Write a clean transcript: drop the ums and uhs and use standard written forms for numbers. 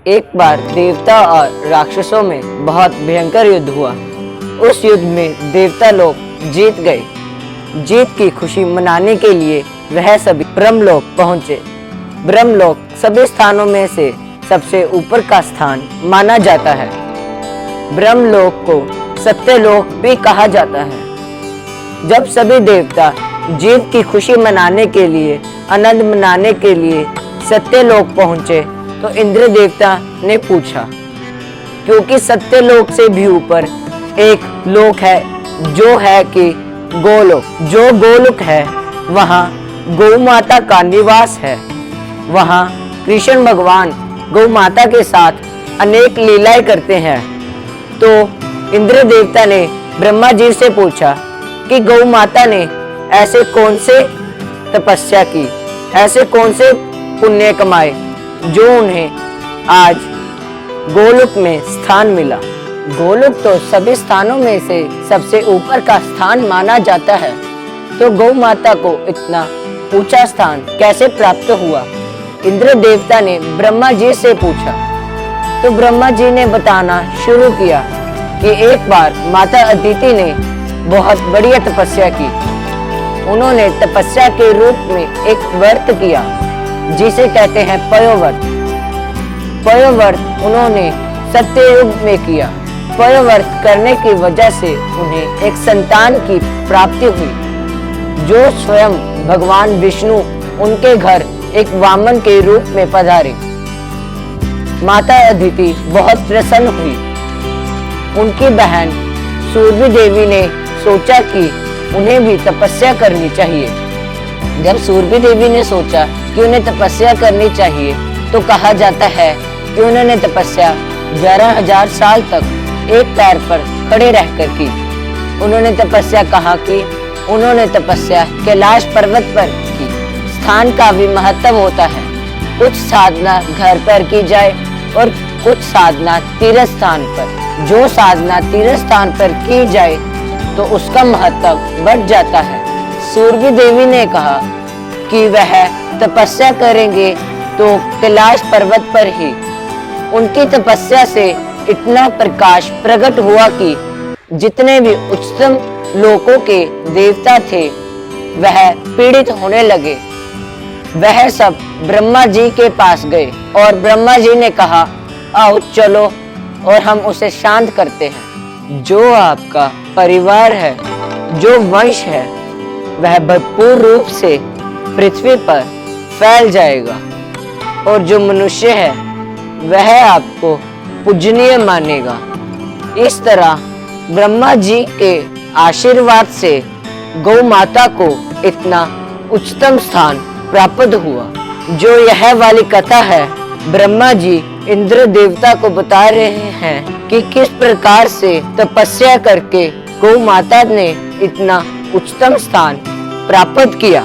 एक बार देवता और राक्षसों में बहुत भयंकर युद्ध हुआ। उस युद्ध में देवता लोग जीत गए। जीत की खुशी मनाने के लिए वह सभी ब्रह्मलोक पहुंचे। ब्रह्मलोक सभी स्थानों में से सबसे ऊपर का स्थान माना जाता है। ब्रह्मलोक को सत्यलोक भी कहा जाता है। जब सभी देवता जीत की खुशी मनाने के लिए, आनंद मनाने के लिए सत्यलोक पहुंचे तो इंद्र देवता ने पूछा, क्योंकि सत्यलोक से भी ऊपर एक लोक है जो है कि गोलोक। जो गोलोक है वहाँ गौ माता का निवास है। वहाँ कृष्ण भगवान गौ माता के साथ अनेक लीलाएं करते हैं। तो इंद्र देवता ने ब्रह्मा जी से पूछा कि गौ माता ने ऐसे कौन से तपस्या की, ऐसे कौन से पुण्य कमाए जो उन्हें आज गोलोक में स्थान मिला। गोलोक तो सभी स्थानों में से सबसे ऊपर का स्थान माना जाता है, तो गौ माता को इतना ऊंचा स्थान कैसे प्राप्त हुआ? इंद्र देवता ने ब्रह्मा जी से पूछा। तो ब्रह्मा जी ने बताना शुरू किया कि एक बार माता अदिति ने बहुत बड़ी तपस्या की। उन्होंने तपस्या के रूप में एक व्रत किया जिसे कहते हैं पयोव्रत। पयोव्रत उन्होंने सत्ययुग में किया। पयोव्रत करने की वजह से उन्हें एक संतान की प्राप्ति हुई, जो स्वयं भगवान विष्णु उनके घर एक वामन के रूप में पधारे। माता अदिति बहुत प्रसन्न हुई। उनकी बहन सूर्य देवी ने सोचा कि उन्हें भी तपस्या करनी चाहिए। जब सूर्य देवी ने सोचा कि उन्हें तपस्या करनी चाहिए, तो कहा जाता है कि उन्होंने तपस्या 11,000 साल तक एक पैर पर खड़े रहकर की। उन्होंने तपस्या कहा कि उन्होंने तपस्या कैलाश पर्वत पर की। स्थान का भी महत्व होता है। कुछ साधना घर पर की जाए और कुछ साधना तीर्थ स्थान पर। जो साधना तीर्थ स्थान पर की जाए तो उसका महत्व बढ़ जाता है। सूर्य देवी ने कहा कि वह तपस्या करेंगे तो कैलाश पर्वत पर ही। उनकी तपस्या से इतना प्रकाश प्रकट हुआ कि जितने भी उच्चतम लोकों के देवता थे वह पीड़ित होने लगे। वह सब ब्रह्मा जी के पास गए और ब्रह्मा जी ने कहा, आओ चलो और हम उसे शांत करते हैं। जो आपका परिवार है, जो वंश है, वह भरपूर रूप से पृथ्वी पर फैल जाएगा और जो मनुष्य है वह आपको पूजनीय मानेगा। इस तरह ब्रह्मा जी के आशीर्वाद से गौ माता को इतना उच्चतम स्थान प्राप्त हुआ। जो यह वाली कथा है, ब्रह्मा जी इंद्र देवता को बता रहे हैं कि किस प्रकार से तपस्या करके गौ माता ने इतना उच्चतम स्थान प्राप्त किया।